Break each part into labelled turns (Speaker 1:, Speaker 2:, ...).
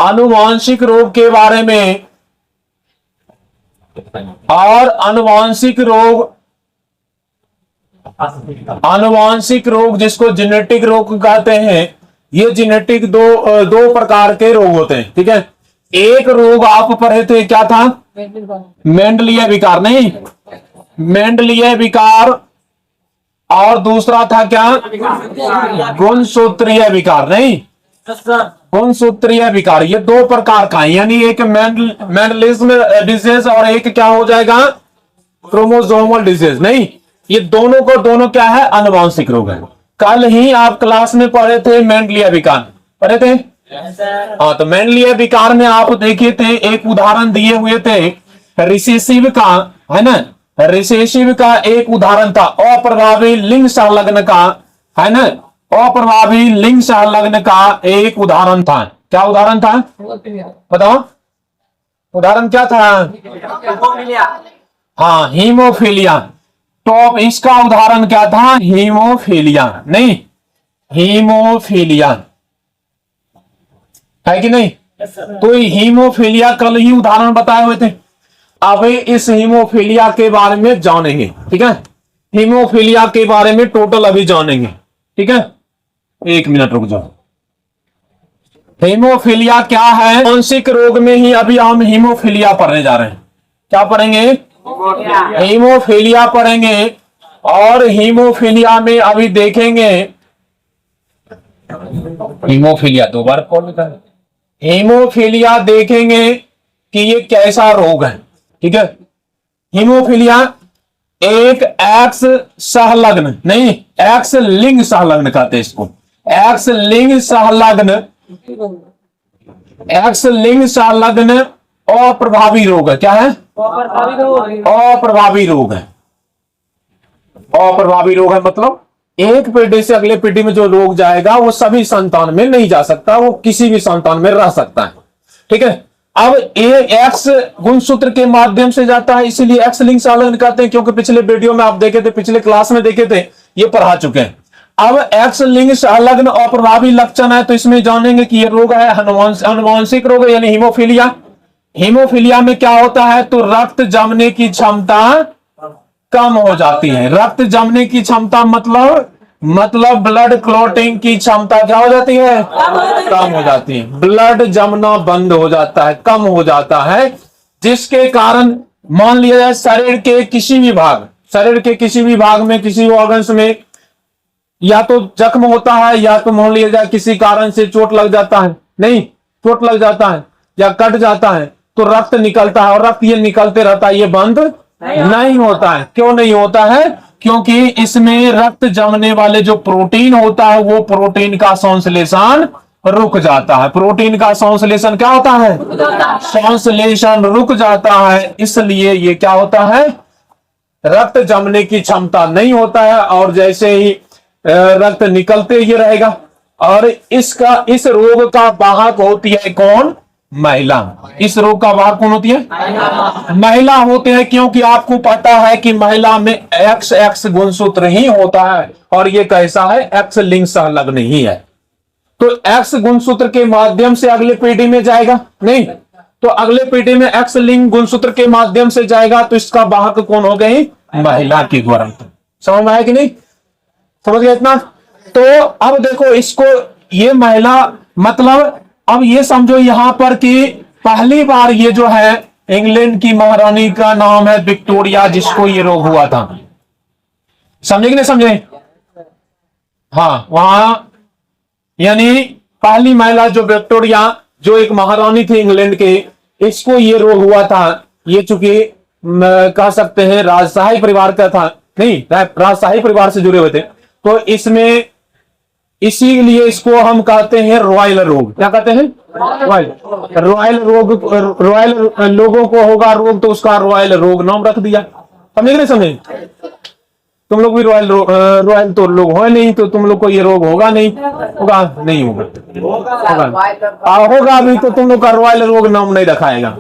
Speaker 1: आनुवांशिक रोग के बारे में, और आनुवांशिक रोग जिसको जेनेटिक रोग कहते हैं, ये जेनेटिक दो प्रकार के रोग होते हैं। ठीक है, एक रोग आप पढ़े थे, क्या था? मेंडलीय विकार, नहीं, मेंडलीय विकार, और दूसरा था क्या? गुणसूत्रीय विकार, नहीं, गुणसूत्रीय विकार। ये दो प्रकार का है, यानी एक मेंडलिज्म डिजीज और एक क्या हो जाएगा? Chromosomal disease. नहीं, ये दोनों क्या है? आनुवांशिक रोग है। कल ही आप क्लास में पढ़े थे मेंडलीय विकार, पढ़े थे? हाँ, तो मेंडलीय विकार में आप देखे थे, एक उदाहरण दिए हुए थे रिसेसिव का, है ना? रिसेसिव का एक उदाहरण था अप्रभावी लिंग संलग्न का, है ना? अप्रभावी लिंग संलग्न का एक उदाहरण था। क्या उदाहरण था? बताओ, उदाहरण क्या था? हाँ, हीमोफीलिया। तो इसका उदाहरण क्या था? हीमोफीलिया, नहीं, हीमोफीलिया है कि नहीं? तो हीमोफीलिया कल ही उदाहरण बताए हुए थे। अब इस हीमोफीलिया के बारे में जानेंगे। ठीक है, हीमोफीलिया के बारे में टोटल अभी जानेंगे। ठीक है, एक मिनट रुक जाओ। हीमोफीलिया क्या है? आनुवांशिक रोग में ही अभी हम हीमोफीलिया पढ़ने जा रहे हैं। क्या पढ़ेंगे? हीमोफीलिया पढ़ेंगे। और हीमोफीलिया में अभी देखेंगे, हीमोफीलिया दो बार कौन लिखा है? हीमोफीलिया देखेंगे कि ये कैसा रोग है। ठीक है, हीमोफीलिया एक एक्स संलग्न, नहीं, एक्स लिंग संलग्न कहते हैं इसको। एक्स लिंग संलग्न अप्रभावी रोग है। क्या है? अप्रभावी रोग है। अप्रभावी रोग है मतलब एक पीढ़ी से अगले पीढ़ी में जो रोग जाएगा वो सभी संतान में नहीं जा सकता, वो किसी भी संतान में रह सकता है। ठीक है, अब एक्स गुणसूत्र के माध्यम से जाता है, इसीलिए एक्स लिंग संलग्न कहते हैं, क्योंकि पिछले वीडियो में आप देखे थे, पिछले क्लास में देखे थे, ये पढ़ा चुके हैं। अब एक्स लिंग संलग्न अप्रभावी लक्षण है, तो इसमें जानेंगे कि ये रोग है आनुवांशिक रोग है, यानी हीमोफीलिया। हीमोफीलिया में क्या होता है? तो रक्त जमने की क्षमता कम हो जाती है। रक्त जमने की क्षमता मतलब ब्लड क्लॉटिंग की क्षमता क्या हो जाती है? कम हो जाती है। ब्लड जमना बंद हो जाता है, कम हो जाता है, जिसके कारण मान लिया जाए शरीर के किसी भी भाग में, किसी ऑर्गन्स में या तो जख्म होता है, या तो मान लिया जाए किसी कारण से चोट लग जाता है, नहीं, चोट लग जाता है या कट जाता है, तो रक्त निकलता है, और रक्त ये निकलते रहता है, ये बंद नहीं होता है। क्यों नहीं होता है? क्योंकि इसमें रक्त जमने वाले जो प्रोटीन होता है, वो प्रोटीन का संश्लेषण रुक जाता है। प्रोटीन का संश्लेषण क्या होता है? संश्लेषण रुक जाता है, इसलिए ये क्या होता है? रक्त जमने की क्षमता नहीं होता है, और जैसे ही रक्त निकलते ही रहेगा। और इस रोग का वाहक होती है कौन? महिला। इस रोग का वाहक कौन होती है? महिला होते हैं, क्योंकि आपको पता है कि महिला में एक्स गुणसूत्र ही होता है, और ये कैसा है? एक्स लिंग संलग्न ही है। तो एक्स गुणसूत्र के माध्यम से अगले पीढ़ी में जाएगा, नहीं, तो अगले पीढ़ी में एक्स लिंग गुणसूत्र के माध्यम से जाएगा, तो इसका वाहक कौन हो गई? महिला की ग्रंथ। समझ में आया कि नहीं? समझ गए इतना? तो अब देखो इसको, ये महिला मतलब, अब ये समझो यहां पर कि पहली बार ये जो है इंग्लैंड की महारानी का नाम है विक्टोरिया, जिसको ये रोग हुआ था। समझे कि नहीं समझे? हाँ, वहां यानी पहली महिला जो विक्टोरिया, जो एक महारानी थी इंग्लैंड के, इसको ये रोग हुआ था। ये चूंकि कह सकते हैं राजशाही परिवार का था, नहीं, राजशाही परिवार से जुड़े हुए थे, तो इसमें इसीलिए इसको हम कहते हैं रॉयल रोग। क्या कहते हैं? रॉयल रोग। रॉयल लोगों को होगा रोग, तो उसका रॉयल रोग नाम रख दिया। समझे नहीं समझे? तुम लोग भी रॉयल तो लोग हो नहीं, तो तुम लोग को ये रोग होगा नहीं? नहीं होगा अभी तो तुम लोग का रॉयल रोग नाम नहीं रखाएगा।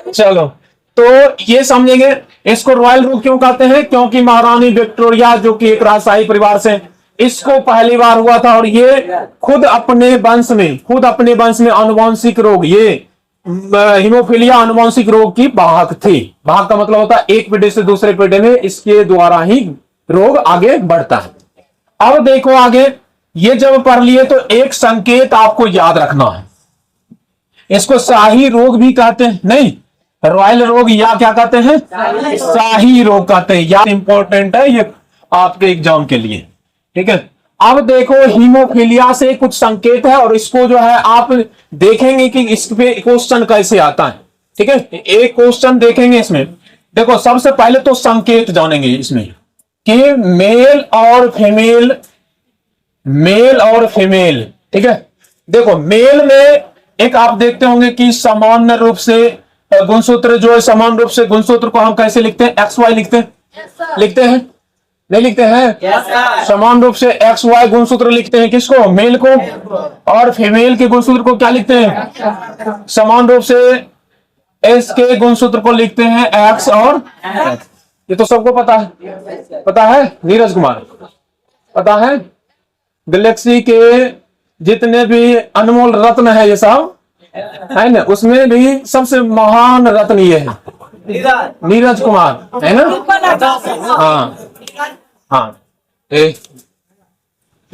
Speaker 1: चलो, तो ये समझेंगे इसको रॉयल रोग क्यों कहते हैं? क्योंकि महारानी विक्टोरिया, जो कि एक राजशाही परिवार से इसको पहली बार हुआ था, और ये खुद अपने वंश में आनुवंशिक रोग, ये हीमोफीलिया आनुवंशिक रोग की वाहक थी। वाहक का मतलब होता है एक पीढ़ी से दूसरे पीढ़ी में इसके द्वारा ही रोग आगे बढ़ता है। अब देखो आगे, ये जब पढ़ लिए तो एक संकेत आपको याद रखना है, इसको शाही रोग भी कहते हैं, नहीं रॉयल रोग, या क्या कहते हैं, शाही रोग कहते हैं। या इंपॉर्टेंट है ये आपके एग्जाम के लिए, ठीक है। अब देखो हीमोफीलिया से कुछ संकेत है, और इसको जो है आप देखेंगे कि इस पे क्वेश्चन कैसे आता है, ठीक है। एक क्वेश्चन देखेंगे इसमें। देखो सबसे पहले तो संकेत जानेंगे इसमें कि मेल और फीमेल, ठीक है। देखो मेल में एक आप देखते होंगे कि सामान्य रूप से गुणसूत्र जो है, सामान्य रूप से गुणसूत्र को हम कैसे लिखते हैं, एक्स वाई लिखते हैं, लिखते हैं नहीं लिखते हैं, समान रूप से एक्स वाई गुणसूत्र लिखते हैं, किसको, मेल को। और फीमेल के गुणसूत्र को क्या लिखते हैं, समान रूप से एस के गुणसूत्र को लिखते हैं एक्स और एक्स। ये तो सबको पता है नीरज कुमार, पता है। गैलेक्सी के जितने भी अनमोल रत्न है ये सब है ना, उसमें भी सबसे महान रत्न ये है नीरज कुमार, है ना। हाँ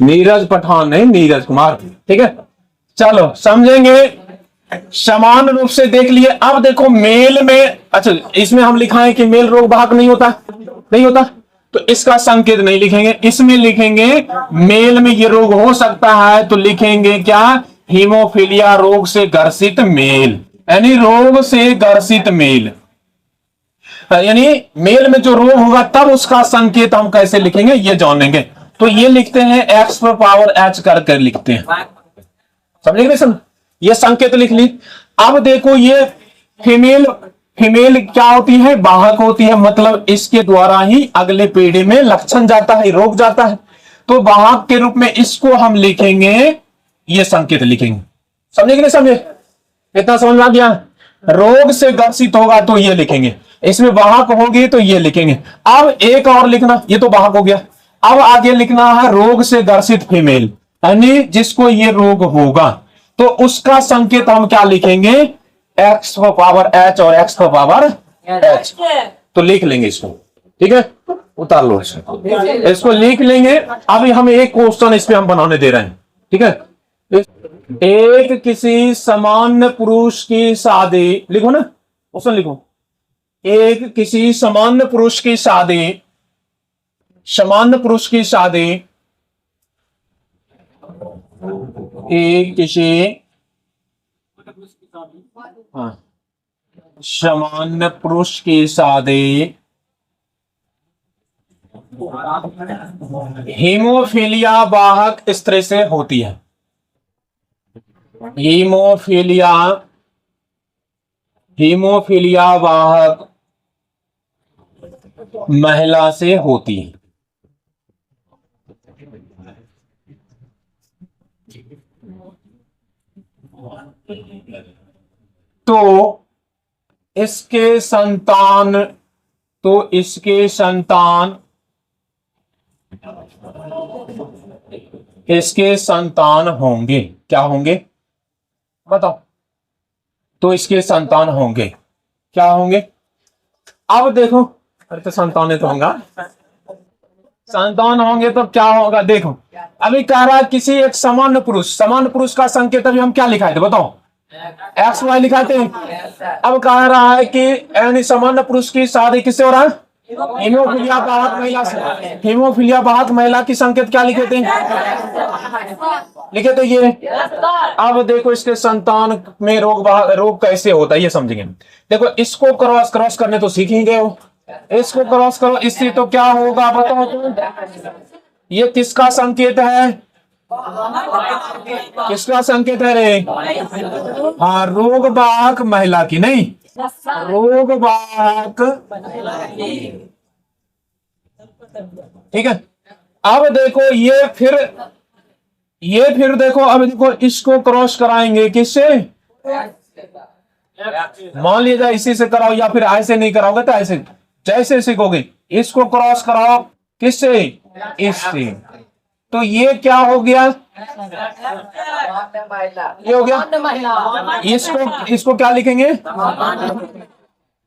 Speaker 1: नीरज पठान नहीं, नीरज कुमार, ठीक है। चलो समझेंगे, समान रूप से देख लिए। अब देखो मेल में, अच्छा इसमें हम लिखाएं कि मेल रोग वाहक नहीं होता, तो इसका संकेत नहीं लिखेंगे, इसमें लिखेंगे मेल में ये रोग हो सकता है, तो लिखेंगे क्या, हीमोफीलिया रोग से ग्रसित मेल, यानी रोग से ग्रसित मेल, यानी मेल में जो रोग होगा तब उसका संकेत हम कैसे लिखेंगे ये जानेंगे। तो ये लिखते हैं एक्स पर पावर एच कर लिखते हैं, समझे, ये संकेत लिख ली। अब देखो ये फीमेल क्या होती है, वाहक होती है, मतलब इसके द्वारा ही अगले पीढ़ी में लक्षण जाता है, रोग जाता है, तो वाहक के रूप में इसको हम लिखेंगे, ये संकेत लिखेंगे, समझे कि नहीं समझे, इतना समझ में आ गया। रोग से ग्रसित होगा तो ये लिखेंगे, इसमें वाहक होगी तो ये लिखेंगे। अब एक और लिखना, ये तो वाहक हो गया, अब आगे लिखना है रोग से ग्रसित फीमेल, यानी जिसको ये रोग होगा, तो उसका संकेत हम क्या लिखेंगे, एक्स पावर एच और एक्स पावर एच, तो लिख लेंगे इसको, ठीक है, उतार लो इसको लिख लेंगे। अभी हम एक क्वेश्चन इस पे हम बनाने दे रहे हैं, ठीक है। एक किसी सामान्य पुरुष की शादी, लिखो ना क्वेश्चन लिखो, एक किसी सामान्य पुरुष की शादी एक किसी सामान्य पुरुष की शादी हीमोफीलिया वाहक स्त्री से होती है, हीमोफीलिया वाहक महिला से होती है, तो इसके संतान होंगे, क्या होंगे बताओ, तो इसके संतान होंगे, क्या होंगे। अब देखो, अरे तो संतान तो होगा, संतान होंगे तो क्या होगा, देखो अभी कह रहा है किसी एक सामान्य पुरुष का संकेत अभी हम क्या लिखाए थे बताओ, एक्स वाई लिखाए थे। अब कह रहा है कि यानी सामान्य पुरुष की शादी किससे हो रहा है, हीमोफीलिया वाहक महिला से। हीमोफीलिया वाहक महिला की संकेत क्या लिखे थे, ये। अब देखो इसके संतान में रोग कैसे होता है ये समझेंगे। देखो इसको क्रॉस करने तो सीखेंगे हो, इसको क्रॉस करो, इससे तो क्या होगा बताओ तो, ये किसका संकेत है, किसका संकेत है रे, हाँ रोग वाहक महिला की, नहीं रोग वाहक, ठीक है। अब देखो ये फिर देखो, अब देखो इसको क्रॉस कराएंगे किससे, मान लीजिए इसी से कराओ, या फिर ऐसे नहीं कराओगे तो ऐसे, जैसे सीखोगे इसको क्रॉस कराओ किससे, इससे, तो ये क्या हो गया, ये हो गया, इसको क्या लिखेंगे,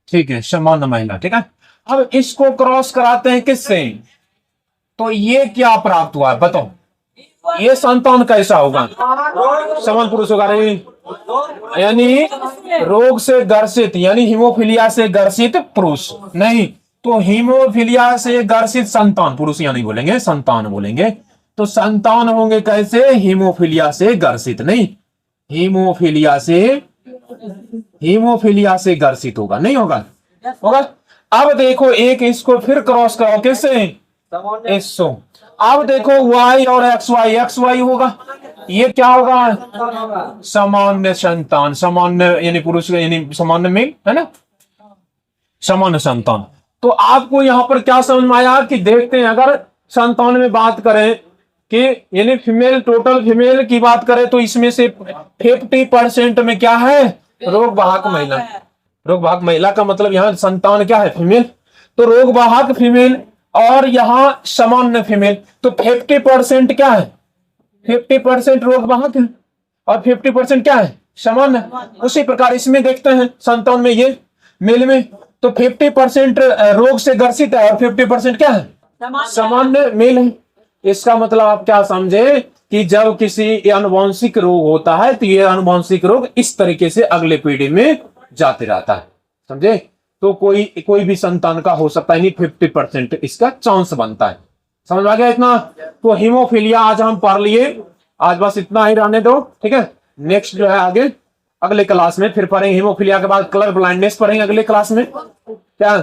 Speaker 1: ठीक है, सामान्य महिला। ठीक है, अब इसको क्रॉस कराते हैं किससे, तो ये क्या प्राप्त हुआ है बताओ, ये संतान कैसा होगा, समान पुरुष होगा, यानी रोग से ग्रसित, यानी हीमोफीलिया से ग्रसित पुरुष नहीं, तो हीमोफीलिया से ग्रसित संतान, पुरुष यानी बोलेंगे, संतान बोलेंगे, तो संतान होंगे कैसे, हीमोफीलिया से ग्रसित, नहीं हीमोफीलिया से ग्रसित होगा, नहीं होगा, होगा। अब देखो एक इसको फिर क्रॉस करो किससे, इसको, अब देखो y और xy होगा, ये क्या होगा, सामान्य संतान, सामान्य यानी पुरुष यानी सामान्य मेल है ना, सामान्य संतान। तो आपको यहां पर क्या समझ में आया कि देखते हैं, अगर संतान में बात करें कि यानी फीमेल, टोटल फीमेल की बात करें तो इसमें से 50% में क्या है, रोग वाहक महिला। रोग वाहक महिला का मतलब यहाँ संतान क्या है, फीमेल, तो रोग वाहक फीमेल और यहाँ सामान्य फीमेल, तो 50% क्या है, 50% रोग वाहक है और 50% क्या है, सामान्य। उसी प्रकार इसमें देखते हैं संतान में, ये मेल में तो 50% रोग से ग्रसित है और 50% क्या है, सामान्य मेल है। इसका मतलब आप क्या समझे कि जब किसी आनुवंशिक रोग होता है तो ये आनुवंशिक रोग इस तरीके से अगले पीढ़ी में जाते रहता है, समझे। तो कोई भी संतान का हो सकता है, नहीं 50% इसका चांस बनता है, समझ आ गया इतना। तो हीमोफीलिया आज हम पढ़ लिए, आज बस इतना ही रहने दो, ठीक है। नेक्स्ट जो है आगे अगले क्लास में फिर पढ़ेंगे, हीमोफीलिया के बाद कलर ब्लाइंडनेस पढ़ेंगे अगले क्लास में, क्या